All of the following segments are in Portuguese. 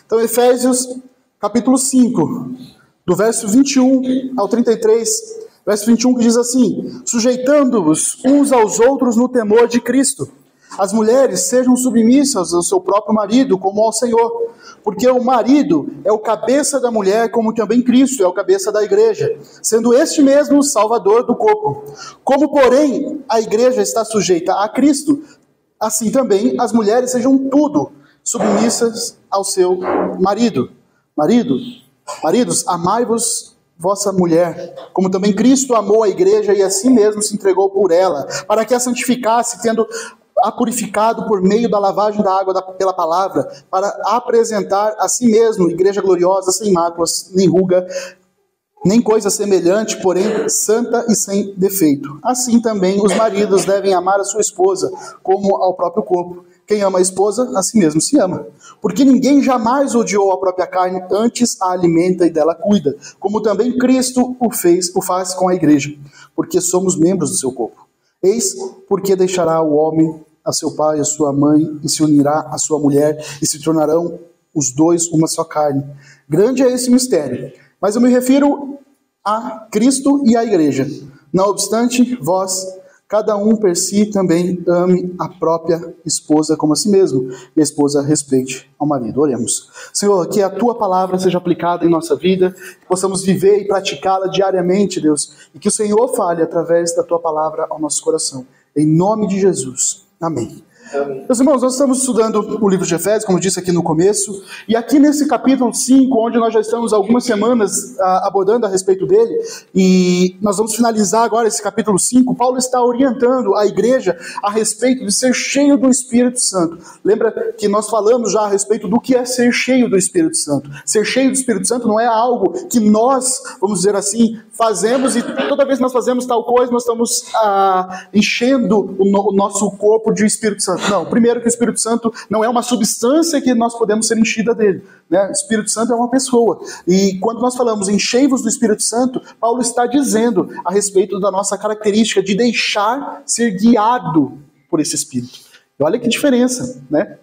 Então, Efésios capítulo 5, do verso 21 ao 33, verso 21 que diz assim: sujeitando-vos uns aos outros no temor de Cristo. As mulheres sejam submissas ao seu próprio marido, como ao Senhor, porque o marido é o cabeça da mulher, como também Cristo é o cabeça da igreja, sendo este mesmo o salvador do corpo. Como, porém, a igreja está sujeita a Cristo, assim também as mulheres sejam tudo submissas ao seu marido. Maridos, amai-vos vossa mulher, como também Cristo amou a igreja e assim mesmo se entregou por ela, para que a santificasse, tendo a purificado por meio da lavagem da água pela palavra, para apresentar a si mesmo igreja gloriosa, sem máculas, nem ruga, nem coisa semelhante, porém santa e sem defeito. Assim também os maridos devem amar a sua esposa, como ao próprio corpo. Quem ama a esposa, a si mesmo se ama. Porque ninguém jamais odiou a própria carne, antes a alimenta e dela cuida, como também Cristo o faz com a igreja, porque somos membros do seu corpo. Eis porque deixará o homem a seu pai e a sua mãe, e se unirá à sua mulher, e se tornarão os dois uma só carne. Grande é esse mistério, mas eu me refiro a Cristo e à igreja. Não obstante, vós, cada um per si também ame a própria esposa como a si mesmo, e a esposa respeite ao marido. Oremos. Senhor, que a tua palavra seja aplicada em nossa vida, que possamos viver e praticá-la diariamente, Deus, e que o Senhor fale através da tua palavra ao nosso coração. Em nome de Jesus. Amém. Meus irmãos, nós estamos estudando o livro de Efésios, como eu disse aqui no começo, e aqui nesse capítulo 5, onde nós já estamos algumas semanas abordando a respeito dele, e nós vamos finalizar agora esse capítulo 5, Paulo está orientando a igreja a respeito de ser cheio do Espírito Santo. Lembra que nós falamos já a respeito do que é ser cheio do Espírito Santo. Ser cheio do Espírito Santo não é algo que nós, vamos dizer assim, fazemos e toda vez que nós fazemos tal coisa, nós estamos enchendo o nosso corpo de Espírito Santo. Não, primeiro que o Espírito Santo não é uma substância que nós podemos ser enchida dele, né? O Espírito Santo é uma pessoa. E quando nós falamos enchei-vos do Espírito Santo, Paulo está dizendo a respeito da nossa característica de deixar ser guiado por esse Espírito. E olha que diferença, né?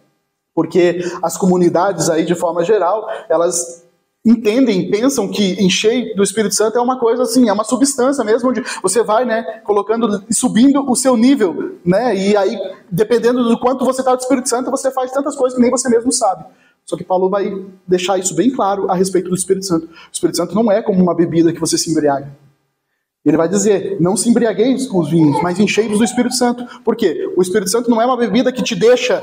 Porque as comunidades aí, de forma geral, elas entendem, pensam que encher do Espírito Santo é uma coisa assim, é uma substância mesmo, onde você vai, né, colocando e subindo o seu nível, né, e aí, dependendo do quanto você está do Espírito Santo, você faz tantas coisas que nem você mesmo sabe. Só que Paulo vai deixar isso bem claro a respeito do Espírito Santo. O Espírito Santo não é como uma bebida que você se embriaga. Ele vai dizer, não se embriagueis com os vinhos, mas enchei-vos do Espírito Santo. Por quê? O Espírito Santo não é uma bebida que te deixa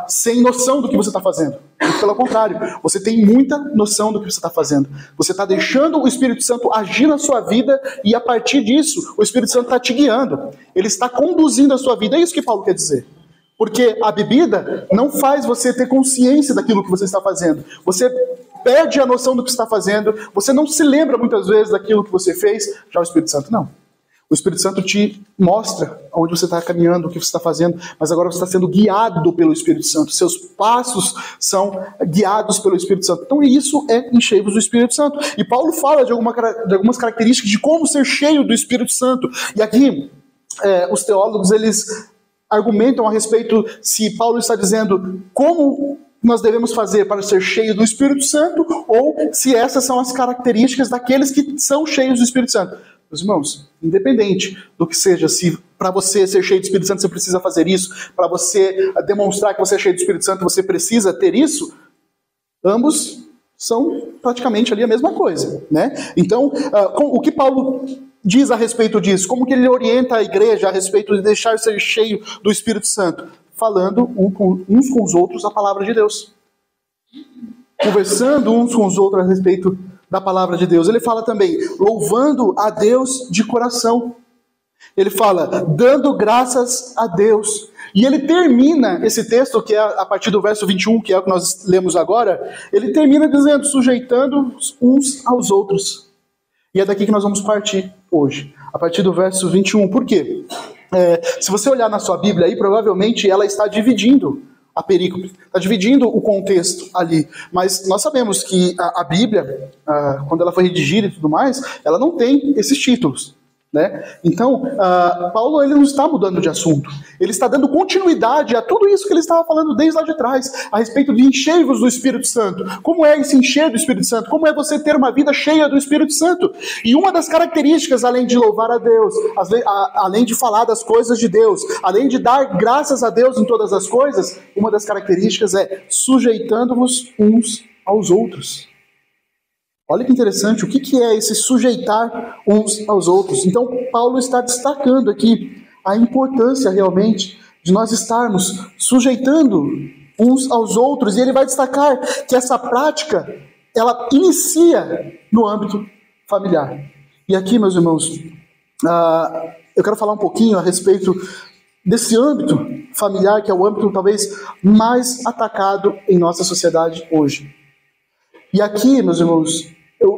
sem noção do que você está fazendo. Pelo contrário, você tem muita noção do que você está fazendo. Você está deixando o Espírito Santo agir na sua vida e a partir disso, o Espírito Santo está te guiando. Ele está conduzindo a sua vida. É isso que Paulo quer dizer. Porque a bebida não faz você ter consciência daquilo que você está fazendo. Você perde a noção do que está fazendo, você não se lembra muitas vezes daquilo que você fez. Já o Espírito Santo não. O Espírito Santo te mostra onde você está caminhando, o que você está fazendo, mas agora você está sendo guiado pelo Espírito Santo. Seus passos são guiados pelo Espírito Santo. Então isso é encher-vos do Espírito Santo. E Paulo fala de algumas características de como ser cheio do Espírito Santo. E aqui os teólogos, eles argumentam a respeito se Paulo está dizendo como nós devemos fazer para ser cheio do Espírito Santo, ou se essas são as características daqueles que são cheios do Espírito Santo. Meus irmãos, independente do que seja, se para você ser cheio do Espírito Santo você precisa fazer isso, para você demonstrar que você é cheio do Espírito Santo você precisa ter isso, ambos são praticamente ali a mesma coisa, né? Então, o que Paulo diz a respeito disso? Como que ele orienta a igreja a respeito de deixar ser cheio do Espírito Santo? Falando uns com os outros a palavra de Deus. Conversando uns com os outros a respeito da palavra de Deus. Ele fala também, louvando a Deus de coração. Ele fala, dando graças a Deus. E ele termina esse texto, que é a partir do verso 21, que é o que nós lemos agora, ele termina dizendo, sujeitando uns aos outros. E é daqui que nós vamos partir hoje, a partir do verso 21. Por quê? Se você olhar na sua Bíblia aí, provavelmente ela está dividindo a perícope, está dividindo o contexto ali. Mas nós sabemos que a Bíblia, quando ela foi redigida e tudo mais, ela não tem esses títulos. né? Então, Paulo ele não está mudando de assunto. Ele está dando continuidade a tudo isso que ele estava falando desde lá de trás, a respeito de encher-vos do Espírito Santo. Como é esse encher do Espírito Santo? Como é você ter uma vida cheia do Espírito Santo? E uma das características, além de louvar a Deus, além de falar das coisas de Deus, além de dar graças a Deus em todas as coisas, uma das características é sujeitando-vos uns aos outros. Olha que interessante, o que é esse sujeitar uns aos outros? Então, Paulo está destacando aqui a importância realmente de nós estarmos sujeitando uns aos outros, e ele vai destacar que essa prática, ela inicia no âmbito familiar. E aqui, meus irmãos, eu quero falar um pouquinho a respeito desse âmbito familiar, que é o âmbito talvez mais atacado em nossa sociedade hoje. E aqui, meus irmãos, eu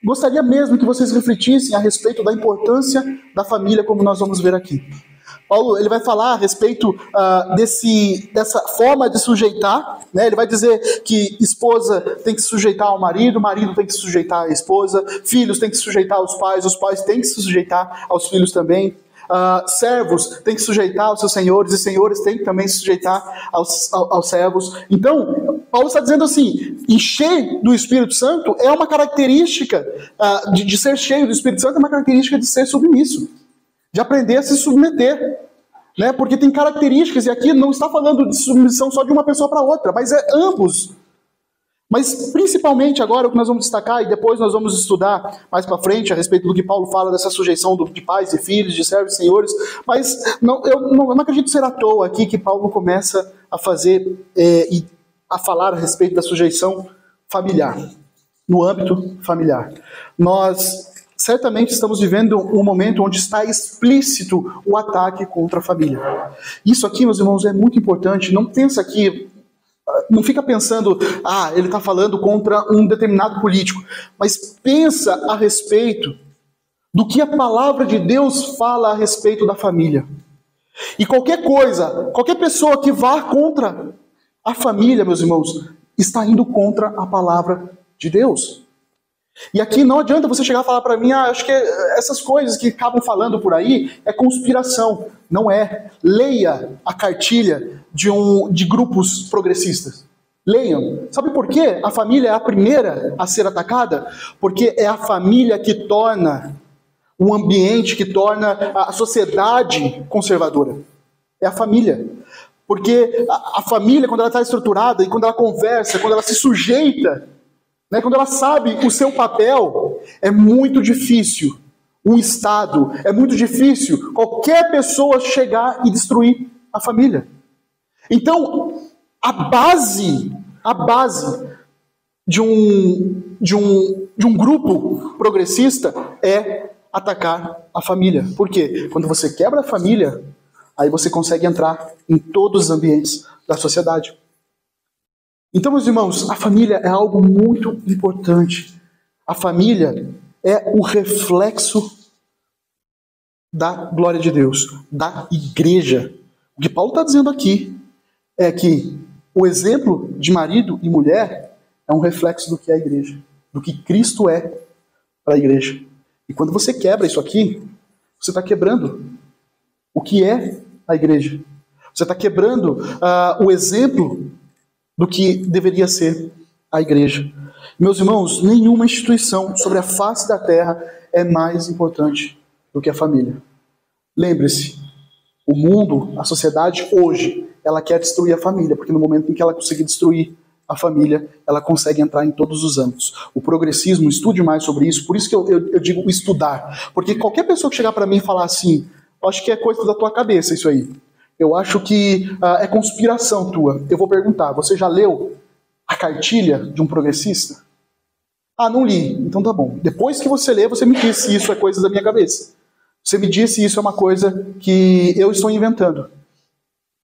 gostaria mesmo que vocês refletissem a respeito da importância da família, como nós vamos ver aqui. Paulo ele vai falar a respeito dessa forma de sujeitar, né? Ele vai dizer que esposa tem que se sujeitar ao marido, marido tem que se sujeitar à esposa, filhos têm que se sujeitar aos pais têm que se sujeitar aos filhos também. Servos têm que se sujeitar aos seus senhores, e senhores têm que também se sujeitar aos servos. Então, Paulo está dizendo assim, encher do Espírito Santo é uma característica, de ser cheio do Espírito Santo é uma característica de ser submisso, de aprender a se submeter, né? Porque tem características, e aqui não está falando de submissão só de uma pessoa para outra, mas é ambos. Mas principalmente agora o que nós vamos destacar, e depois nós vamos estudar mais para frente a respeito do que Paulo fala dessa sujeição de pais e filhos, de servos e senhores, mas eu não acredito ser à toa aqui que Paulo começa a fazer e a falar a respeito da sujeição familiar, no âmbito familiar. Nós certamente estamos vivendo um momento onde está explícito o ataque contra a família. Isso aqui, meus irmãos, é muito importante. Não fica pensando, ele está falando contra um determinado político, mas pensa a respeito do que a palavra de Deus fala a respeito da família. E qualquer pessoa que vá contra a família, meus irmãos, está indo contra a palavra de Deus. E aqui não adianta você chegar e falar para mim, acho que essas coisas que acabam falando por aí é conspiração. Não é. Leia a cartilha de grupos progressistas. Leiam. Sabe por quê? A família é a primeira a ser atacada? Porque é a família que torna o ambiente, que torna a sociedade conservadora. É a família. Porque a família, quando ela está estruturada e quando ela conversa, quando ela se sujeita, né, quando ela sabe o seu papel, é muito difícil um Estado, é muito difícil qualquer pessoa chegar e destruir a família. Então, a base de um grupo progressista é atacar a família. Por quê? Quando você quebra a família, aí você consegue entrar em todos os ambientes da sociedade. Então, meus irmãos, a família é algo muito importante. A família é o reflexo da glória de Deus, da igreja. O que Paulo está dizendo aqui é que o exemplo de marido e mulher é um reflexo do que é a igreja, do que Cristo é para a igreja. E quando você quebra isso aqui, você está quebrando o que é a igreja. Você está quebrando o exemplo do que deveria ser a igreja. Meus irmãos, nenhuma instituição sobre a face da terra é mais importante do que a família. Lembre-se, o mundo, a sociedade hoje, ela quer destruir a família, porque no momento em que ela conseguir destruir a família, ela consegue entrar em todos os âmbitos. O progressismo, estude mais sobre isso, por isso que eu digo estudar. Porque qualquer pessoa que chegar para mim e falar assim, eu acho que é coisa da tua cabeça isso aí, eu acho que é conspiração tua, eu vou perguntar, você já leu a cartilha de um progressista? Não li. Então tá bom. Depois que você lê, você me diz se isso é coisa da minha cabeça. Você me diz se isso é uma coisa que eu estou inventando.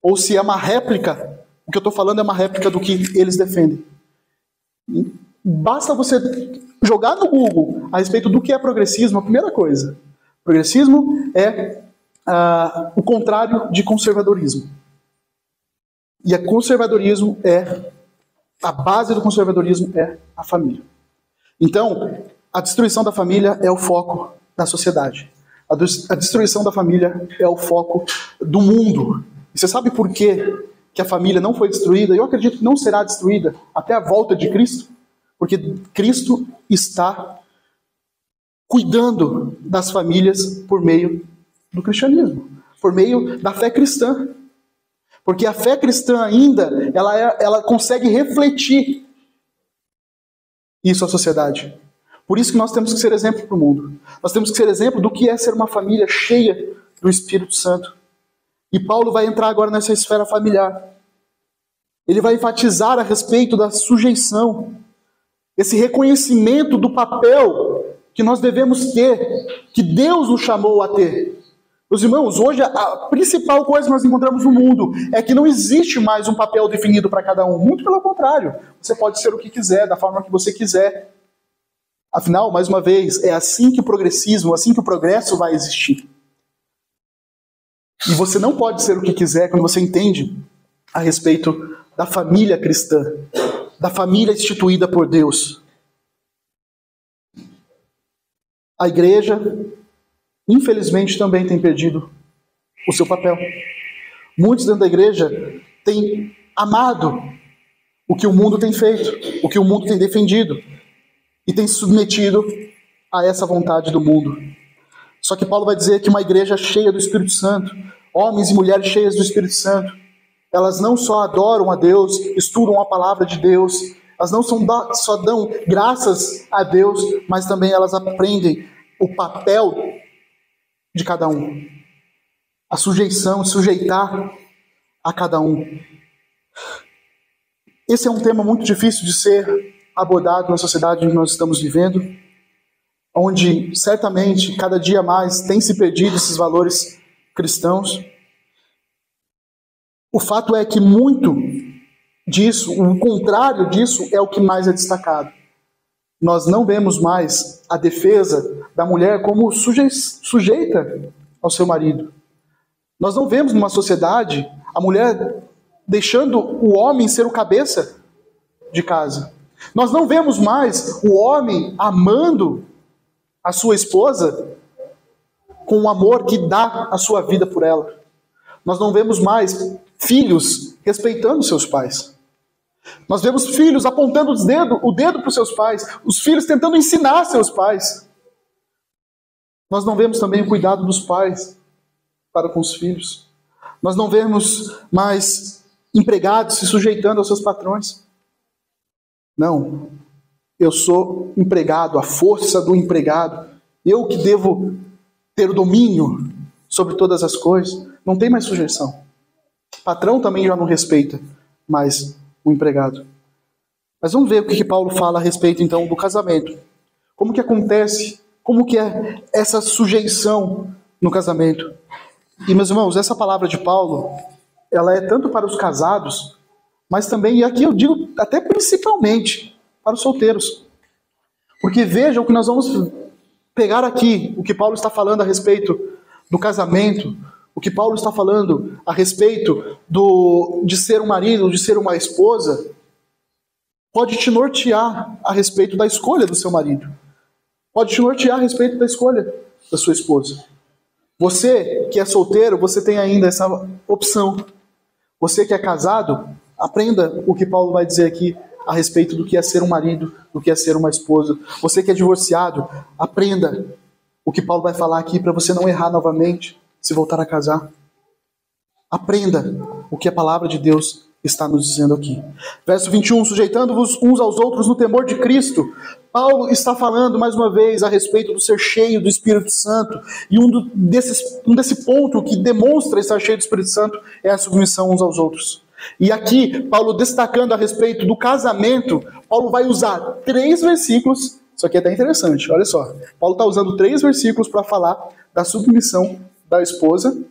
Ou se é uma réplica, o que eu estou falando é uma réplica do que eles defendem. Basta você jogar no Google a respeito do que é progressismo, a primeira coisa. Progressismo é o contrário de conservadorismo. E conservadorismo a base do conservadorismo é a família. Então, a destruição da família é o foco da sociedade. A destruição da família é o foco do mundo. E você sabe por quê que a família não foi destruída? Eu acredito que não será destruída até a volta de Cristo. Porque Cristo está cuidando das famílias por meio do cristianismo, por meio da fé cristã. Porque a fé cristã ainda, ela consegue refletir isso à sociedade. Por isso que nós temos que ser exemplo para o mundo. Nós temos que ser exemplo do que é ser uma família cheia do Espírito Santo. E Paulo vai entrar agora nessa esfera familiar. Ele vai enfatizar a respeito da sujeição, esse reconhecimento do papel que nós devemos ter, que Deus nos chamou a ter. Meus irmãos, hoje a principal coisa que nós encontramos no mundo é que não existe mais um papel definido para cada um. Muito pelo contrário. Você pode ser o que quiser, da forma que você quiser. Afinal, mais uma vez, é assim que o progressismo, assim que o progresso vai existir. E você não pode ser o que quiser quando você entende a respeito da família cristã, da família instituída por Deus. A igreja, infelizmente, também tem perdido o seu papel. Muitos dentro da igreja têm amado o que o mundo tem feito, o que o mundo tem defendido, e têm se submetido a essa vontade do mundo. Só que Paulo vai dizer que uma igreja cheia do Espírito Santo, homens e mulheres cheias do Espírito Santo, elas não só adoram a Deus, estudam a palavra de Deus, elas não só dão graças a Deus, mas também elas aprendem o papel de cada um. A sujeição, sujeitar a cada um. Esse é um tema muito difícil de ser abordado na sociedade em que nós estamos vivendo, onde certamente cada dia mais tem se perdido esses valores cristãos. O fato é que muito disso, o contrário disso, é o que mais é destacado. Nós não vemos mais a defesa da mulher como sujeita ao seu marido. Nós não vemos numa sociedade a mulher deixando o homem ser o cabeça de casa. Nós não vemos mais o homem amando a sua esposa com o amor que dá a sua vida por ela. Nós não vemos mais filhos respeitando seus pais. Nós vemos filhos apontando o dedo para os seus pais, os filhos tentando ensinar seus pais. Nós não vemos também o cuidado dos pais para com os filhos. Nós não vemos mais empregados se sujeitando aos seus patrões. Não, eu sou empregado, a força do empregado, eu que devo ter o domínio sobre todas as coisas. Não tem mais sujeição. O patrão também já não respeita mais o empregado. Mas vamos ver o que Paulo fala a respeito então do casamento. Como que acontece, como que é essa sujeição no casamento. E meus irmãos, essa palavra de Paulo, ela é tanto para os casados, mas também, e aqui eu digo até principalmente, para os solteiros. Porque veja o que nós vamos pegar aqui, o que Paulo está falando a respeito do casamento, o que Paulo está falando a respeito de ser um marido, de ser uma esposa, pode te nortear a respeito da escolha do seu marido. Pode te nortear a respeito da escolha da sua esposa. Você que é solteiro, você tem ainda essa opção. Você que é casado, aprenda o que Paulo vai dizer aqui a respeito do que é ser um marido, do que é ser uma esposa. Você que é divorciado, aprenda o que Paulo vai falar aqui para você não errar novamente se voltar a casar. Aprenda o que a palavra de Deus está nos dizendo aqui. Verso 21, sujeitando-vos uns aos outros no temor de Cristo. Paulo está falando mais uma vez a respeito do ser cheio do Espírito Santo. E desse ponto que demonstra estar cheio do Espírito Santo é a submissão uns aos outros. E aqui, Paulo destacando a respeito do casamento, Paulo vai usar 3 versículos. Isso aqui é até interessante, olha só. Paulo está usando 3 versículos para falar da submissão da esposa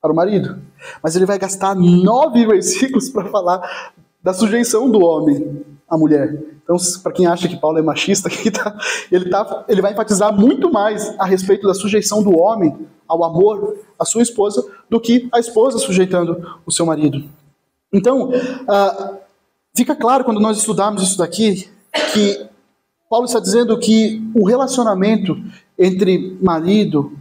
para o marido. Mas ele vai gastar 9 versículos para falar da sujeição do homem à mulher. Então, para quem acha que Paulo é machista, ele vai enfatizar muito mais a respeito da sujeição do homem ao amor à sua esposa do que a esposa sujeitando o seu marido. Então, fica claro quando nós estudarmos isso daqui, que Paulo está dizendo que o relacionamento entre marido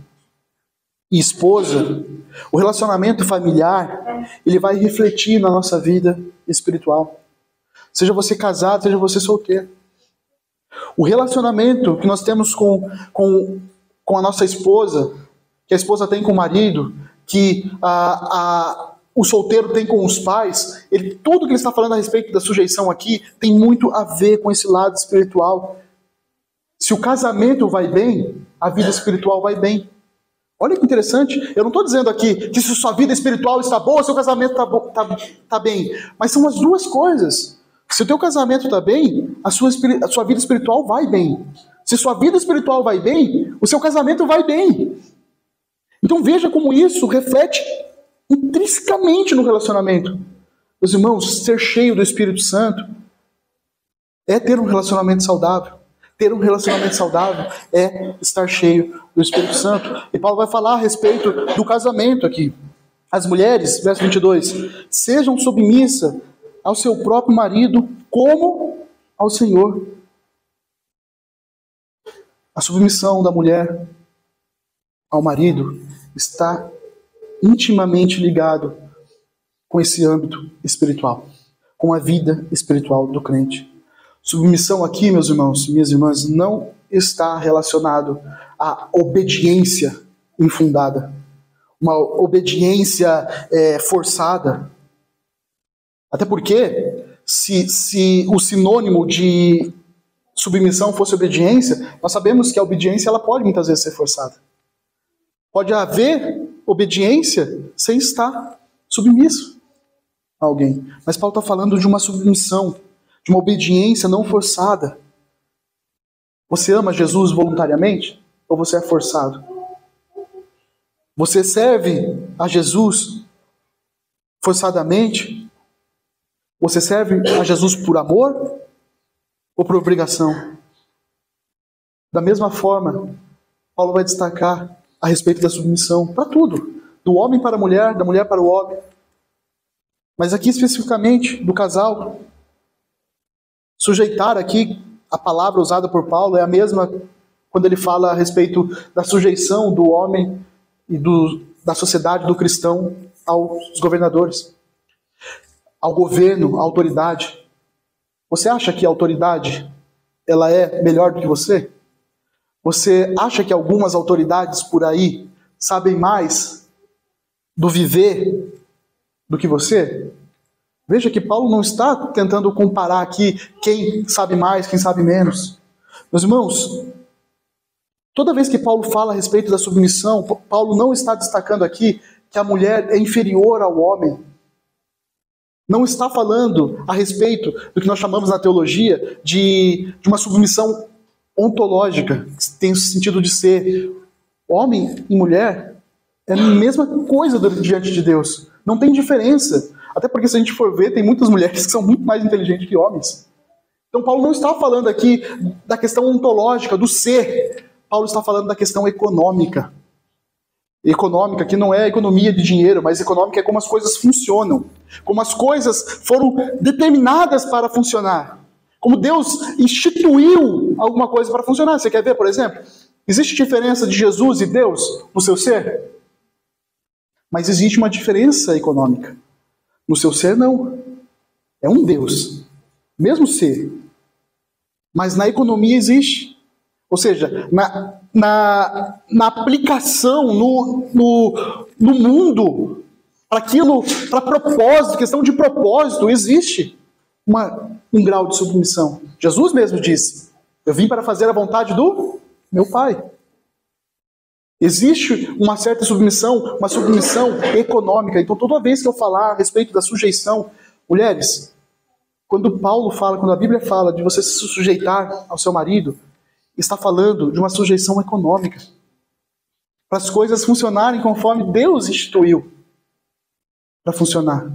e esposa, o relacionamento familiar, ele vai refletir na nossa vida espiritual. Seja você casado, seja você solteiro. O relacionamento que nós temos com a nossa esposa, que a esposa tem com o marido, que o solteiro tem com os pais, tudo que ele está falando a respeito da sujeição aqui tem muito a ver com esse lado espiritual. Se o casamento vai bem, a vida espiritual vai bem. Olha que interessante, eu não estou dizendo aqui que se sua vida espiritual está boa, seu casamento está bem. Mas são as duas coisas. Se o teu casamento está bem, a sua vida espiritual vai bem. Se sua vida espiritual vai bem, o seu casamento vai bem. Então veja como isso reflete intrinsecamente no relacionamento. Meus irmãos, ser cheio do Espírito Santo é ter um relacionamento saudável. Ter um relacionamento saudável é estar cheio do Espírito Santo. E Paulo vai falar a respeito do casamento aqui. As mulheres, verso 22, sejam submissas ao seu próprio marido como ao Senhor. A submissão da mulher ao marido está intimamente ligado com esse âmbito espiritual, com a vida espiritual do crente. Submissão aqui, meus irmãos, minhas irmãs, não está relacionado à obediência infundada, uma obediência forçada. Até porque, se o sinônimo de submissão fosse obediência, nós sabemos que a obediência ela pode muitas vezes ser forçada. Pode haver obediência sem estar submisso a alguém. Mas Paulo está falando de uma submissão, de uma obediência não forçada. Você ama Jesus voluntariamente ou você é forçado? Você serve a Jesus forçadamente? Você serve a Jesus por amor ou por obrigação? Da mesma forma, Paulo vai destacar a respeito da submissão para tudo, do homem para a mulher, da mulher para o homem. Mas aqui especificamente do casal. Sujeitar aqui, a palavra usada por Paulo é a mesma quando ele fala a respeito da sujeição do homem e da sociedade do cristão aos governadores, ao governo, à autoridade. Você acha que a autoridade ela é melhor do que você? Você acha que algumas autoridades por aí sabem mais do viver do que você? Veja que Paulo não está tentando comparar aqui quem sabe mais, quem sabe menos. Meus irmãos, toda vez que Paulo fala a respeito da submissão, Paulo não está destacando aqui que a mulher é inferior ao homem. Não está falando a respeito do que nós chamamos na teologia de uma submissão ontológica, que tem o sentido de ser homem e mulher, é a mesma coisa diante de Deus. Não tem diferença. Até porque se a gente for ver, tem muitas mulheres que são muito mais inteligentes que homens. Então Paulo não está falando aqui da questão ontológica, do ser. Paulo está falando da questão econômica. Econômica, que não é economia de dinheiro, mas econômica é como as coisas funcionam. Como as coisas foram determinadas para funcionar. Como Deus instituiu alguma coisa para funcionar. Você quer ver, por exemplo? Existe diferença de Jesus e Deus no seu ser? Mas existe uma diferença econômica. No seu ser, não. É um Deus. Mesmo ser. Mas na economia existe. Ou seja, na aplicação, no mundo, para propósito, questão de propósito, existe um grau de submissão. Jesus mesmo disse, eu vim para fazer a vontade do meu Pai. Existe uma certa submissão, uma submissão econômica. Então, toda vez que eu falar a respeito da sujeição, mulheres, quando a Bíblia fala de você se sujeitar ao seu marido, está falando de uma sujeição econômica. Para as coisas funcionarem conforme Deus instituiu para funcionar.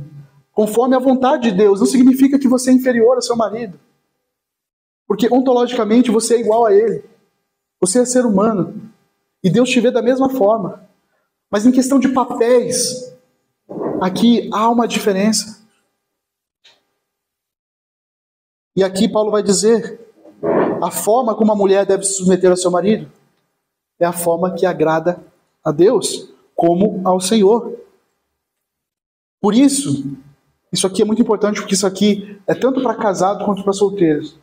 Conforme a vontade de Deus. Não significa que você é inferior ao seu marido. Porque ontologicamente você é igual a ele. Você é ser humano. E Deus te vê da mesma forma. Mas em questão de papéis, aqui há uma diferença. E aqui Paulo vai dizer, a forma como a mulher deve se submeter ao seu marido é a forma que agrada a Deus, como ao Senhor. Por isso aqui é muito importante, porque isso aqui é tanto para casado quanto para solteiros.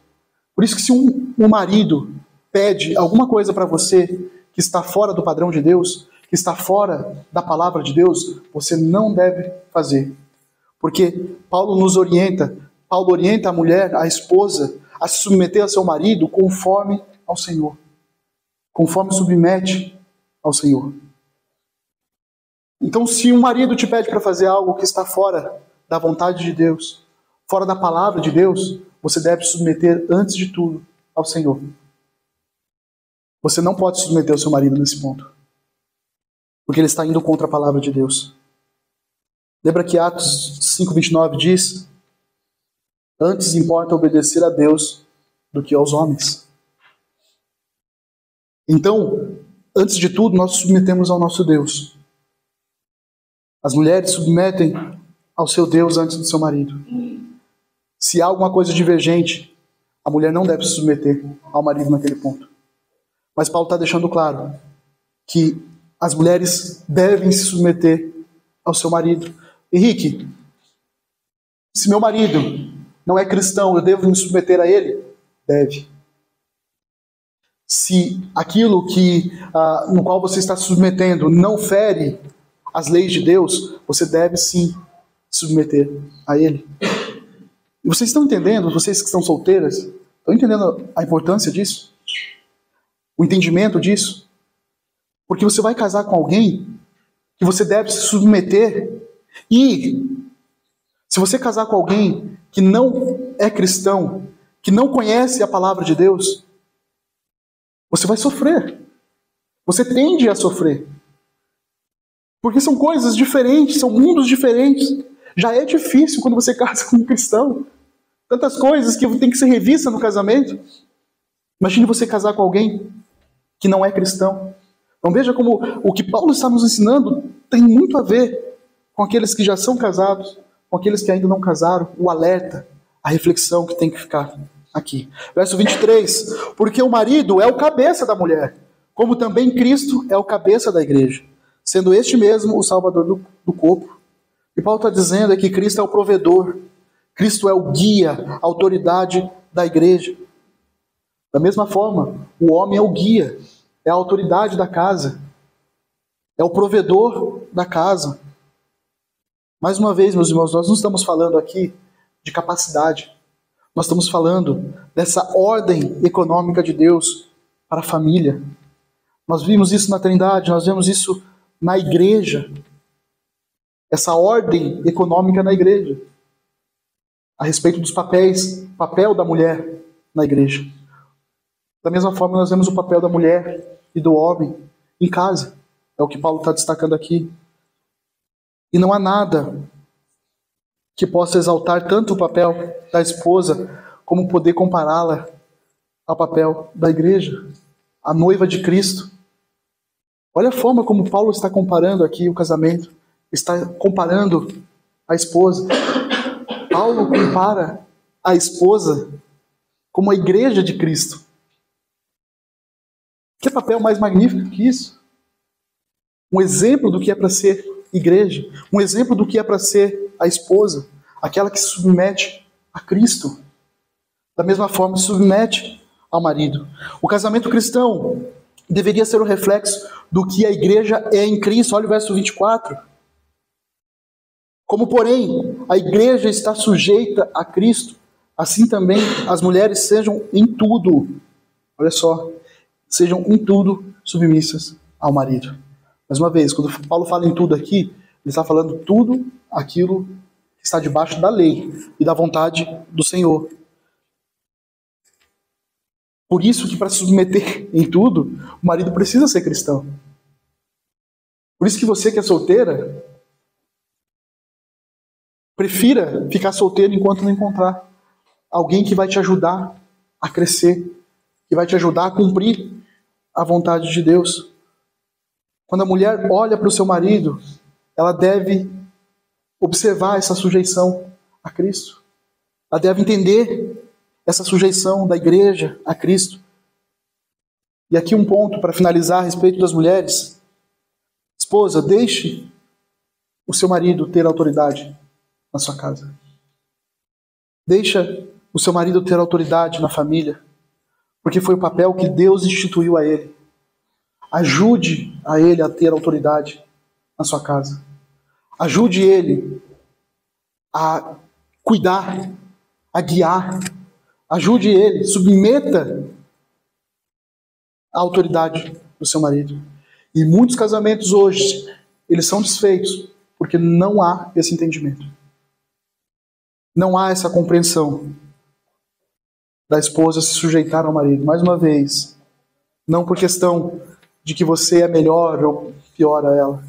Por isso que se um marido pede alguma coisa para você que está fora do padrão de Deus, que está fora da palavra de Deus, você não deve fazer. Porque Paulo orienta a mulher, a esposa, a se submeter a seu marido conforme ao Senhor. Conforme submete ao Senhor. Então, se um marido te pede para fazer algo que está fora da vontade de Deus, fora da palavra de Deus, você deve se submeter, antes de tudo, ao Senhor. Você não pode submeter o seu marido nesse ponto, porque ele está indo contra a palavra de Deus. Lembra que Atos 5:29 diz: antes importa obedecer a Deus do que aos homens. Então, antes de tudo, nós nos submetemos ao nosso Deus. As mulheres submetem ao seu Deus antes do seu marido. Se há alguma coisa divergente, a mulher não deve se submeter ao marido naquele ponto. Mas Paulo está deixando claro que as mulheres devem se submeter ao seu marido. Henrique, se meu marido não é cristão, eu devo me submeter a ele? Deve. Se aquilo no qual você está se submetendo não fere as leis de Deus, você deve sim se submeter a ele. E vocês estão entendendo, vocês que estão solteiras, estão entendendo a importância disso? O entendimento disso? Porque você vai casar com alguém que você deve se submeter. E se você casar com alguém que não é cristão, que não conhece a palavra de Deus, você vai sofrer. Você tende a sofrer. Porque são coisas diferentes, são mundos diferentes. Já é difícil quando você casa com um cristão. Tantas coisas que tem que ser revista no casamento. Imagine você casar com alguém que não é cristão. Então veja como o que Paulo está nos ensinando tem muito a ver com aqueles que já são casados, com aqueles que ainda não casaram, o alerta, a reflexão que tem que ficar aqui. Verso 23, porque o marido é o cabeça da mulher, como também Cristo é o cabeça da igreja, sendo este mesmo o salvador do corpo. E Paulo está dizendo é que Cristo é o provedor, Cristo é o guia, a autoridade da igreja. Da mesma forma, o homem é o guia, é a autoridade da casa, é o provedor da casa. Mais uma vez, meus irmãos, nós não estamos falando aqui de capacidade. Nós estamos falando dessa ordem econômica de Deus para a família. Nós vimos isso na Trindade, nós vemos isso na igreja. Essa ordem econômica na igreja. A respeito dos papel da mulher na igreja. Da mesma forma, nós vemos o papel da mulher e do homem em casa. É o que Paulo está destacando aqui. E não há nada que possa exaltar tanto o papel da esposa como poder compará-la ao papel da igreja, a noiva de Cristo. Olha a forma como Paulo está comparando aqui o casamento, está comparando a esposa. Paulo compara a esposa como a igreja de Cristo. Que papel mais magnífico que isso? Um exemplo do que é para ser igreja, um exemplo do que é para ser a esposa, aquela que se submete a Cristo. Da mesma forma, se submete ao marido. O casamento cristão deveria ser o reflexo do que a igreja é em Cristo. Olha o verso 24. Como, porém, a igreja está sujeita a Cristo, assim também as mulheres sejam em tudo, olha só, sejam em tudo submissas ao marido. Mais uma vez, quando Paulo fala em tudo aqui, ele está falando tudo aquilo que está debaixo da lei e da vontade do Senhor. Por isso que para se submeter em tudo, o marido precisa ser cristão. Por isso que você que é solteira, prefira ficar solteiro enquanto não encontrar alguém que vai te ajudar a crescer, que vai te ajudar a cumprir a vontade de Deus. Quando a mulher olha para o seu marido, ela deve observar essa sujeição a Cristo. Ela deve entender essa sujeição da igreja a Cristo. E aqui um ponto para finalizar a respeito das mulheres. Esposa, deixe o seu marido ter autoridade na sua casa. Deixa o seu marido ter autoridade na família, porque foi o papel que Deus instituiu a ele. Ajude a ele a ter autoridade na sua casa. Ajude ele a cuidar, a guiar. Ajude ele, submeta a autoridade do seu marido. E muitos casamentos hoje, eles são desfeitos porque não há esse entendimento. Não há essa compreensão da esposa se sujeitar ao marido. Mais uma vez, não por questão de que você é melhor ou pior a ela,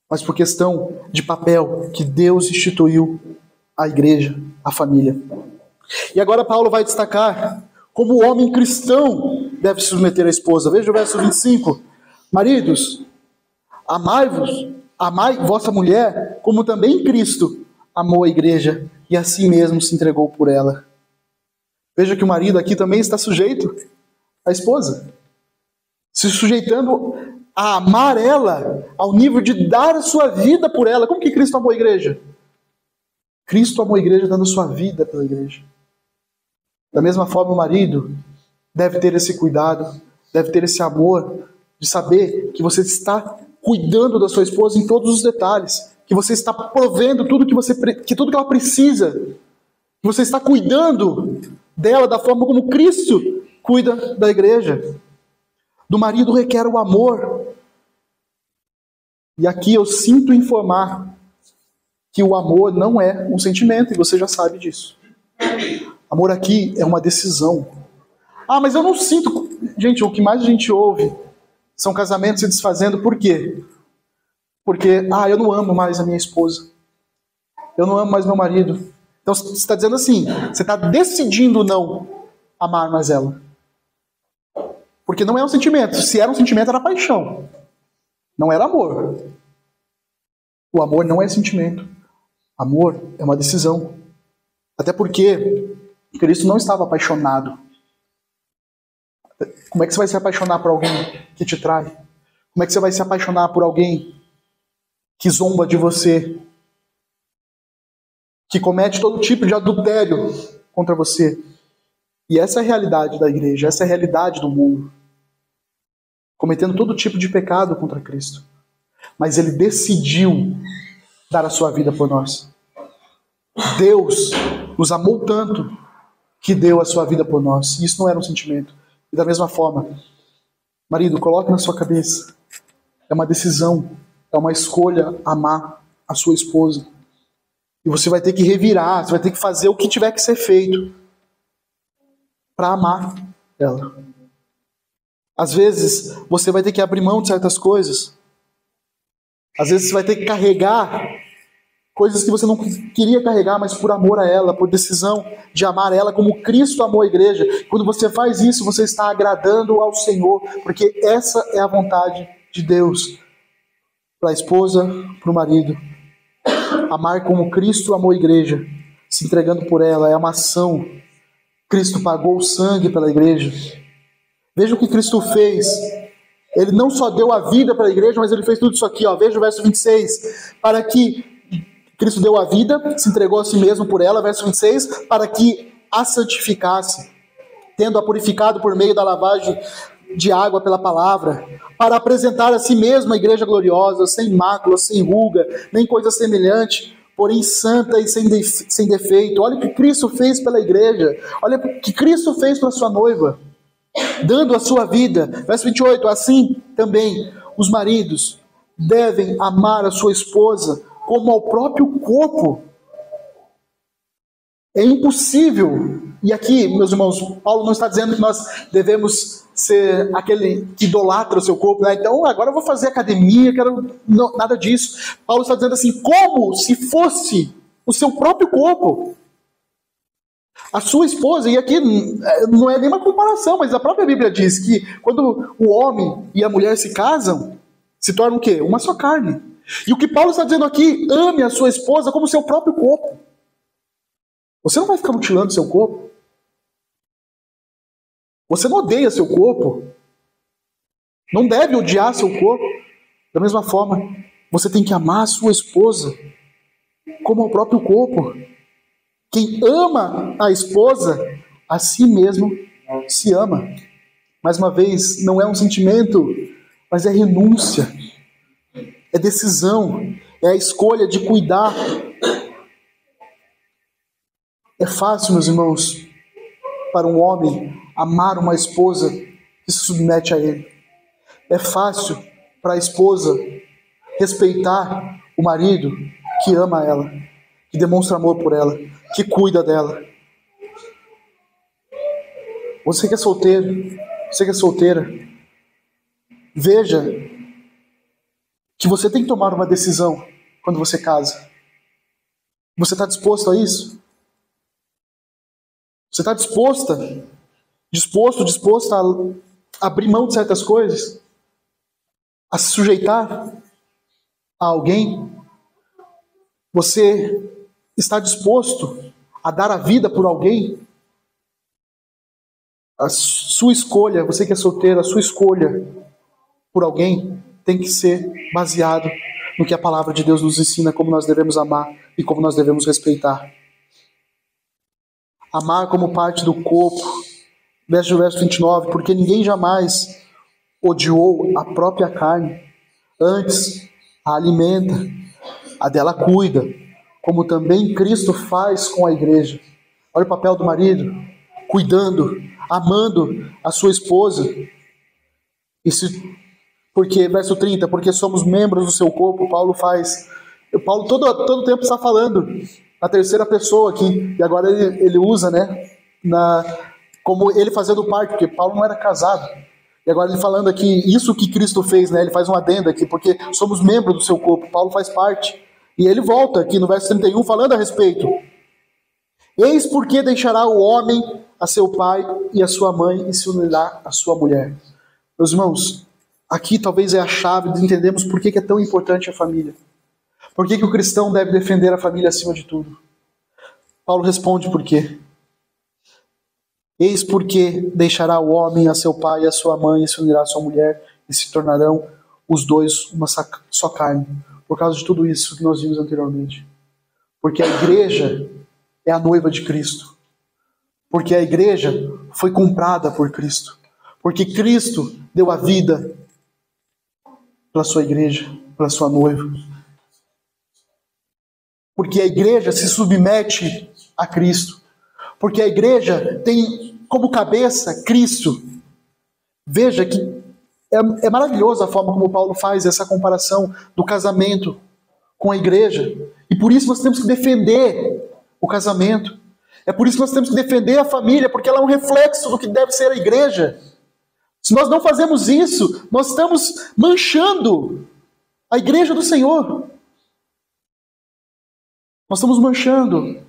mas por questão de papel que Deus instituiu à igreja, à família. E agora Paulo vai destacar como o homem cristão deve se submeter à esposa. Veja o verso 25. Maridos, amai vossa mulher, como também Cristo amou a igreja e assim mesmo se entregou por ela. Veja que o marido aqui também está sujeito à esposa, se sujeitando a amar ela ao nível de dar a sua vida por ela. Como que Cristo amou a igreja? Cristo amou a igreja dando sua vida pela igreja. Da mesma forma, o marido deve ter esse cuidado, deve ter esse amor de saber que você está cuidando da sua esposa em todos os detalhes, que você está provendo tudo que tudo que ela precisa, que você está cuidando dela da forma como Cristo cuida da igreja. Do marido requer o amor. E aqui eu sinto informar que o amor não é um sentimento, e você já sabe disso. Amor aqui é uma decisão. Ah, mas eu não sinto... Gente, o que mais a gente ouve são casamentos se desfazendo. Por quê? Porque, eu não amo mais a minha esposa. Eu não amo mais meu marido. Então você está dizendo assim, você está decidindo não amar mais ela. Porque não é um sentimento. Se era um sentimento, era paixão. Não era amor. O amor não é sentimento. Amor é uma decisão. Até porque Cristo não estava apaixonado. Como é que você vai se apaixonar por alguém que te trai? Como é que você vai se apaixonar por alguém que zomba de você? Que comete todo tipo de adultério contra você? E essa é a realidade da igreja, essa é a realidade do mundo. Cometendo todo tipo de pecado contra Cristo. Mas Ele decidiu dar a sua vida por nós. Deus nos amou tanto que deu a sua vida por nós. E isso não era um sentimento. E da mesma forma, marido, coloque na sua cabeça. É uma decisão, é uma escolha amar a sua esposa. E você vai ter que revirar, você vai ter que fazer o que tiver que ser feito para amar ela. Às vezes, você vai ter que abrir mão de certas coisas. Às vezes, você vai ter que carregar coisas que você não queria carregar, mas por amor a ela, por decisão de amar ela como Cristo amou a igreja. Quando você faz isso, você está agradando ao Senhor, porque essa é a vontade de Deus para a esposa, para o marido. Amar como Cristo amou a igreja, se entregando por ela, é uma ação. Cristo pagou o sangue pela igreja. Veja o que Cristo fez. Ele não só deu a vida para a igreja, mas Ele fez tudo isso aqui. Veja o verso 26. Para que Cristo deu a vida, se entregou a si mesmo por ela, verso 26, para que a santificasse, tendo-a purificado por meio da lavagem de água pela palavra, para apresentar a si mesmo a igreja gloriosa, sem mácula, sem ruga, nem coisa semelhante, porém santa e sem defeito. Olha o que Cristo fez pela igreja. Olha o que Cristo fez para a sua noiva, dando a sua vida. Verso 28, assim também os maridos devem amar a sua esposa como ao próprio corpo. É impossível. E aqui, meus irmãos, Paulo não está dizendo que nós devemos ser aquele que idolatra o seu corpo, né? Então agora eu vou fazer academia, não, nada disso. Paulo está dizendo assim, como se fosse o seu próprio corpo. A sua esposa, e aqui não é nenhuma comparação, mas a própria Bíblia diz que quando o homem e a mulher se casam, se tornam o quê? Uma só carne. E o que Paulo está dizendo aqui, ame a sua esposa como o seu próprio corpo. Você não vai ficar mutilando seu corpo. Você não odeia seu corpo. Não deve odiar seu corpo. Da mesma forma, você tem que amar a sua esposa como ao próprio corpo. Quem ama a esposa, a si mesmo se ama. Mais uma vez, não é um sentimento, mas é renúncia, é decisão, é a escolha de cuidar. É fácil, meus irmãos, para um homem amar uma esposa que se submete a ele. É fácil para a esposa respeitar o marido que ama ela, que demonstra amor por ela, que cuida dela. Você que é solteiro, você que é solteira, veja que você tem que tomar uma decisão quando você casa. Você está disposto a isso? Você está disposta a abrir mão de certas coisas? A se sujeitar a alguém? Você está disposto a dar a vida por alguém? A sua escolha, você que é solteiro, a sua escolha por alguém tem que ser baseado no que a palavra de Deus nos ensina, como nós devemos amar e como nós devemos respeitar. Amar como parte do corpo. Verso 29, porque ninguém jamais odiou a própria carne, antes a alimenta, a dela cuida, como também Cristo faz com a igreja. Olha o papel do marido, cuidando, amando a sua esposa. Porque, verso 30, porque somos membros do seu corpo, Paulo todo tempo está falando na terceira pessoa aqui, e agora ele usa, né, como ele fazendo parte, porque Paulo não era casado. E agora ele falando aqui, isso que Cristo fez, né, ele faz um adendo aqui, porque somos membros do seu corpo, Paulo faz parte. E ele volta aqui no verso 31 falando a respeito. Eis porque deixará o homem a seu pai e a sua mãe e se unirá à sua mulher. Meus irmãos, aqui talvez é a chave de entendermos por que é tão importante a família. Por que o cristão deve defender a família acima de tudo? Paulo responde por quê. Eis porque deixará o homem a seu pai e a sua mãe e se unirá à sua mulher e se tornarão os dois uma só carne. Por causa de tudo isso que nós vimos anteriormente. Porque a igreja é a noiva de Cristo. Porque a igreja foi comprada por Cristo. Porque Cristo deu a vida pela sua igreja, pela sua noiva. Porque a igreja se submete a Cristo. Porque a igreja tem como cabeça Cristo. Veja que é maravilhoso a forma como Paulo faz essa comparação do casamento com a igreja. E por isso nós temos que defender o casamento. É por isso que nós temos que defender a família, porque ela é um reflexo do que deve ser a igreja. Se nós não fazemos isso, nós estamos manchando a igreja do Senhor. Nós estamos manchando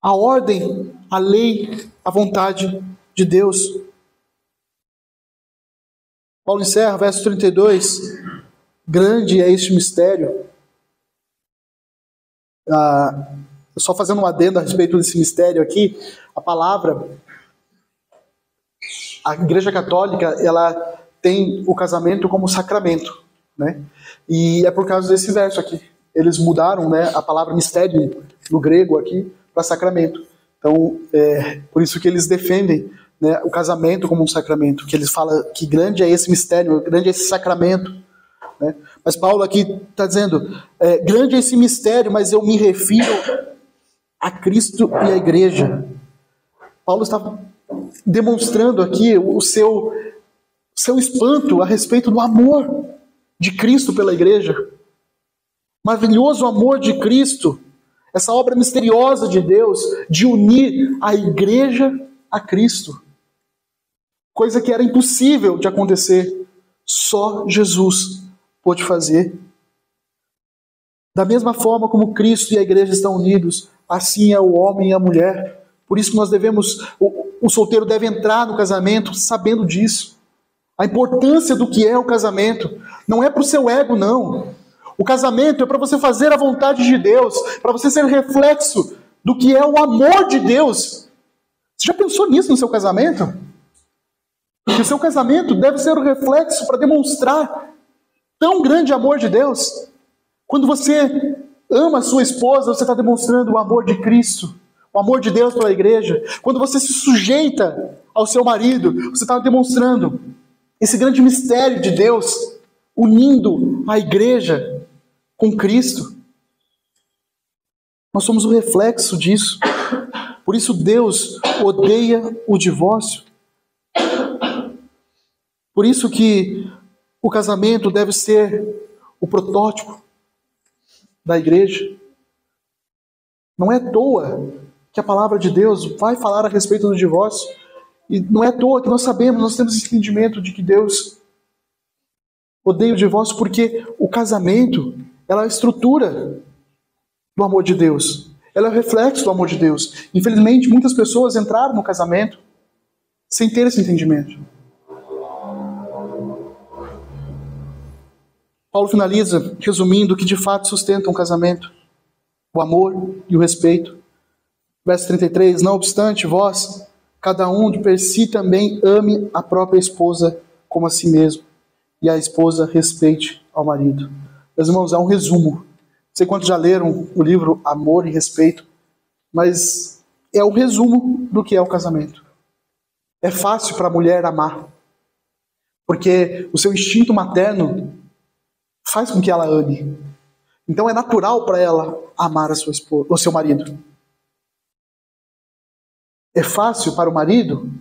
a ordem, a lei, a vontade de Deus. Paulo encerra, verso 32. Grande é este mistério. Só fazendo um adendo a respeito desse mistério aqui, a palavra, a Igreja Católica, ela tem o casamento como sacramento, né? E é por causa desse verso aqui. Eles mudaram, né, a palavra mistério no grego aqui para sacramento. Então, por isso que eles defendem, né, o casamento como um sacramento, que eles falam que grande é esse mistério, grande é esse sacramento. Né? Mas Paulo aqui está dizendo, grande é esse mistério, mas eu me refiro a Cristo e a igreja. Paulo está demonstrando aqui o seu espanto a respeito do amor de Cristo pela igreja. Maravilhoso amor de Cristo, essa obra misteriosa de Deus de unir a igreja a Cristo. Coisa que era impossível de acontecer, só Jesus pôde fazer. Da mesma forma como Cristo e a igreja estão unidos, assim é o homem e a mulher. Por isso que nós o solteiro deve entrar no casamento sabendo disso. A importância do que é o casamento. Não é para o seu ego, não. O casamento é para você fazer a vontade de Deus, para você ser reflexo do que é o amor de Deus. Você já pensou nisso no seu casamento? Que o seu casamento deve ser o reflexo para demonstrar tão grande amor de Deus. Quando você ama a sua esposa, você está demonstrando o amor de Cristo, o amor de Deus pela igreja. Quando você se sujeita ao seu marido, você está demonstrando esse grande mistério de Deus, unindo a igreja com Cristo. Nós somos o reflexo disso. Por isso Deus odeia o divórcio. Por isso que o casamento deve ser o protótipo da igreja. Não é à toa que a palavra de Deus vai falar a respeito do divórcio. E não é à toa que nós sabemos, nós temos esse entendimento de que Deus odeia o divórcio, porque o casamento, ela é a estrutura do amor de Deus. Ela é o reflexo do amor de Deus. Infelizmente, muitas pessoas entraram no casamento sem ter esse entendimento. Paulo finaliza resumindo o que de fato sustenta um casamento: o amor e o respeito. Verso 33, não obstante, vós, cada um de per si também ame a própria esposa como a si mesmo, e a esposa respeite ao marido. Meus irmãos, é um resumo. Não sei quantos já leram o livro Amor e Respeito, mas é o resumo do que é o casamento. É fácil para a mulher amar, porque o seu instinto materno faz com que ela ame. Então é natural para ela amar a sua esposa, o seu marido. É fácil para o marido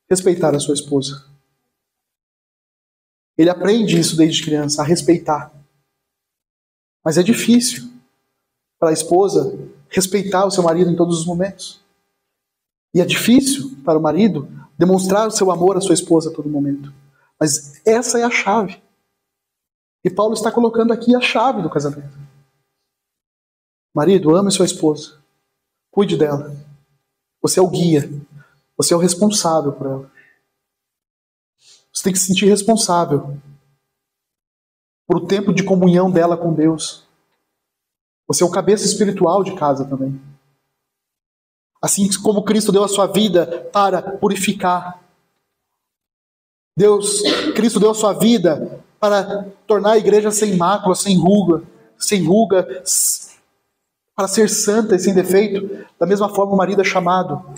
respeitar a sua esposa. Ele aprende isso desde criança, a respeitar. Mas é difícil para a esposa respeitar o seu marido em todos os momentos. E é difícil para o marido demonstrar o seu amor à sua esposa a todo momento. Mas essa é a chave. E Paulo está colocando aqui a chave do casamento. Marido, ame sua esposa. Cuide dela. Você é o guia. Você é o responsável por ela. Você tem que se sentir responsável por o tempo de comunhão dela com Deus. Você é o cabeça espiritual de casa também. Assim como Cristo deu a sua vida para purificar. Cristo deu a sua vida para tornar a igreja sem mácula, sem ruga, para ser santa e sem defeito. Da mesma forma, o marido é chamado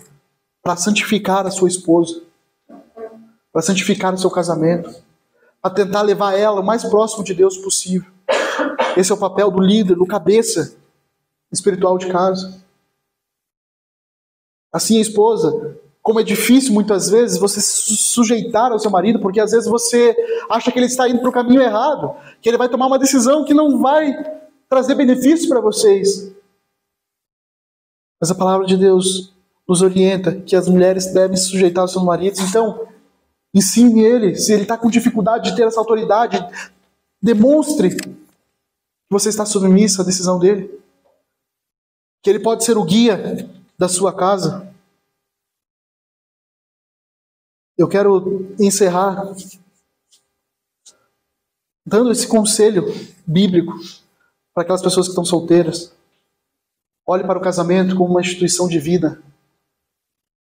para santificar a sua esposa, para santificar o seu casamento, para tentar levar ela o mais próximo de Deus possível. Esse é o papel do líder, do cabeça espiritual de casa. Assim, a esposa, como é difícil muitas vezes você se sujeitar ao seu marido, porque às vezes você acha que ele está indo para o caminho errado, que ele vai tomar uma decisão que não vai trazer benefícios para vocês. Mas a palavra de Deus nos orienta que as mulheres devem se sujeitar aos seus maridos. Então, ensine ele. Se ele está com dificuldade de ter essa autoridade, demonstre que você está submissa à decisão dele. Que ele pode ser o guia da sua casa. Eu quero encerrar dando esse conselho bíblico para aquelas pessoas que estão solteiras. Olhe para o casamento como uma instituição divina.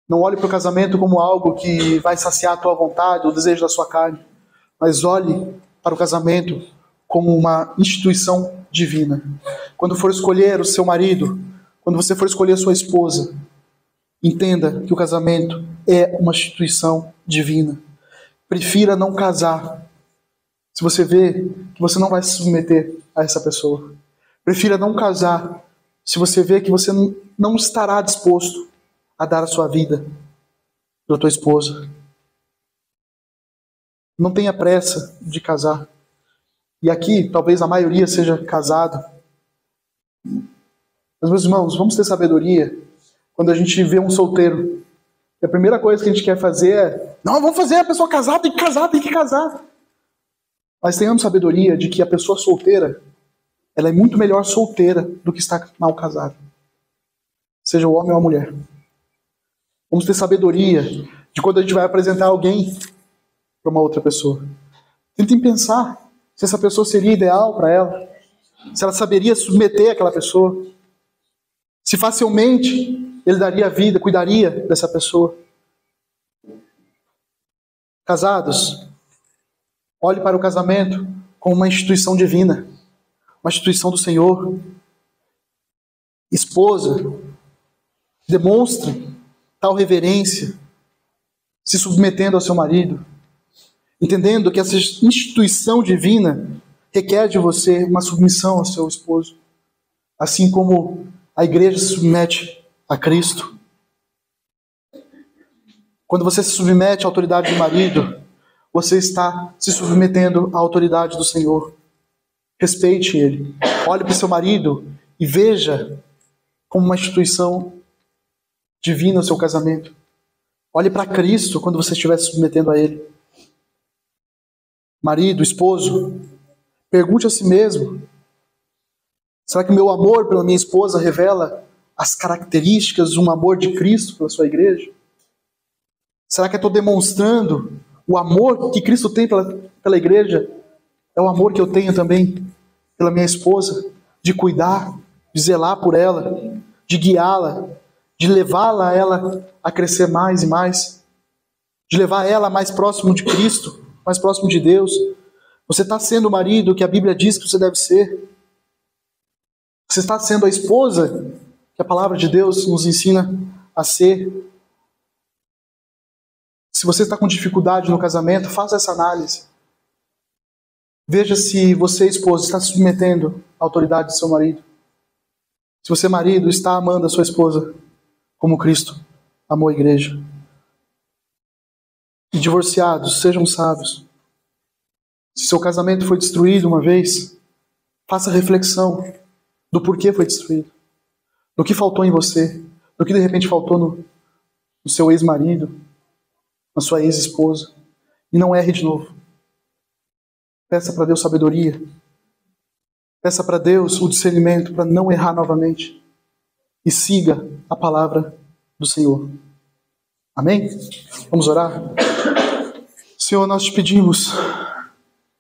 Não olhe para o casamento como algo que vai saciar a tua vontade, o desejo da sua carne. Mas olhe para o casamento como uma instituição divina. Quando for escolher o seu marido, quando você for escolher a sua esposa, entenda que o casamento é uma instituição divina. Prefira não casar se você vê que você não vai se submeter a essa pessoa. Prefira não casar se você vê que você não estará disposto a dar a sua vida pela tua esposa. Não tenha pressa de casar. E aqui, talvez a maioria seja casado. Mas, meus irmãos, vamos ter sabedoria quando a gente vê um solteiro. E a primeira coisa que a gente quer fazer é: não, vamos fazer a pessoa casar, tem que casar, tem que casar. Mas tenhamos sabedoria de que a pessoa solteira, ela é muito melhor solteira do que está mal casada. Seja o homem ou a mulher. Vamos ter sabedoria de quando a gente vai apresentar alguém para uma outra pessoa. Tentem pensar se essa pessoa seria ideal para ela. Se ela saberia submeter aquela pessoa. Se facilmente ele daria vida, cuidaria dessa pessoa. Casados, olhe para o casamento como uma instituição divina, uma instituição do Senhor. Esposa, demonstre tal reverência, se submetendo ao seu marido, entendendo que essa instituição divina requer de você uma submissão ao seu esposo, assim como a igreja se submete a Cristo. Quando você se submete à autoridade do marido, você está se submetendo à autoridade do Senhor. Respeite ele. Olhe para o seu marido e veja como uma instituição divina o seu casamento. Olhe para Cristo quando você estiver se submetendo a Ele. Marido, esposo, pergunte a si mesmo: será que o meu amor pela minha esposa revela as características de um amor de Cristo pela sua igreja? Será que eu estou demonstrando o amor que Cristo tem pela igreja? É o amor que eu tenho também pela minha esposa, de cuidar, de zelar por ela, de guiá-la, de levá-la ela a crescer mais e mais, de levar ela mais próximo de Cristo, mais próximo de Deus. Você está sendo o marido que a Bíblia diz que você deve ser. Você está sendo a esposa que a palavra de Deus nos ensina a ser. Se você está com dificuldade no casamento, faça essa análise. Veja se você, esposa, está se submetendo à autoridade do seu marido. Se você, marido, está amando a sua esposa como Cristo amou a igreja. E divorciados, sejam sábios. Se seu casamento foi destruído uma vez, faça reflexão do porquê foi destruído. Do que faltou em você. Do que de repente faltou no seu ex-marido, na sua ex-esposa. E não erre de novo. Peça para Deus sabedoria. Peça para Deus o discernimento para não errar novamente. E siga a palavra do Senhor. Amém? Vamos orar? Senhor, nós te pedimos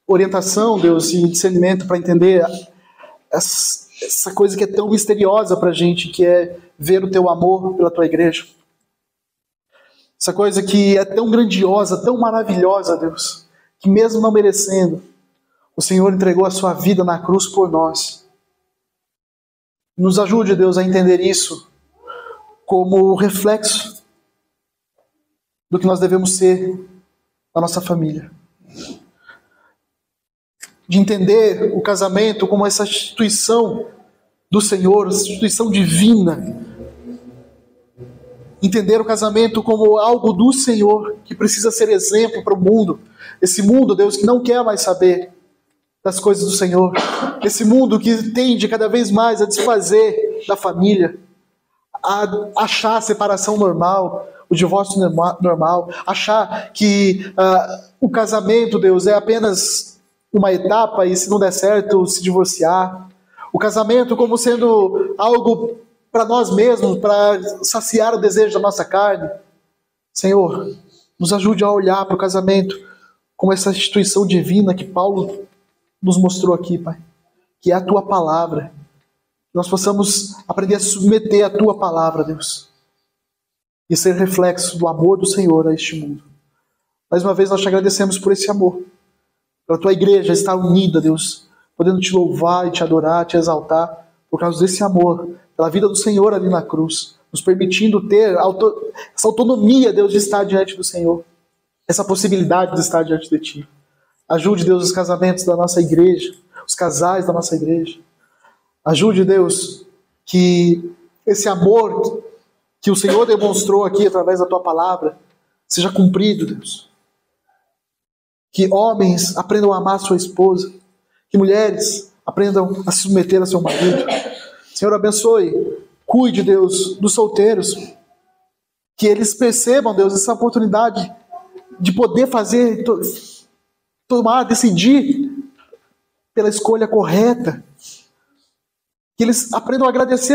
orientação, Deus, e discernimento para entender essa coisa que é tão misteriosa para a gente, que é ver o teu amor pela tua igreja. Essa coisa que é tão grandiosa, tão maravilhosa, Deus, que mesmo não merecendo, o Senhor entregou a sua vida na cruz por nós. Nos ajude, Deus, a entender isso como reflexo do que nós devemos ser na nossa família. De entender o casamento como essa instituição do Senhor, essa instituição divina. Entender o casamento como algo do Senhor, que precisa ser exemplo para o mundo. Esse mundo, Deus, que não quer mais saber das coisas do Senhor. Esse mundo que tende cada vez mais a desfazer da família, a achar a separação normal, o divórcio normal, achar que o casamento, Deus, é apenas uma etapa e se não der certo, se divorciar. O casamento como sendo algo para nós mesmos, para saciar o desejo da nossa carne. Senhor, nos ajude a olhar para o casamento como essa instituição divina que Paulo nos mostrou aqui, Pai, que é a Tua palavra. Nós possamos aprender a submeter a Tua palavra, Deus, e ser reflexo do amor do Senhor a este mundo. Mais uma vez nós te agradecemos por esse amor, pela Tua igreja estar unida, Deus, podendo te louvar e te adorar, te exaltar, por causa desse amor, pela vida do Senhor ali na cruz, nos permitindo ter essa autonomia, Deus, de estar diante do Senhor, essa possibilidade de estar diante de Ti. Ajude, Deus, os casamentos da nossa igreja, os casais da nossa igreja. Ajude, Deus, que esse amor que o Senhor demonstrou aqui através da Tua palavra seja cumprido, Deus. Que homens aprendam a amar sua esposa, que mulheres aprendam a se submeter a seu marido. Senhor, abençoe, cuide, Deus, dos solteiros, que eles percebam, Deus, essa oportunidade de poder fazer, decidir pela escolha correta, que eles aprendam a agradecer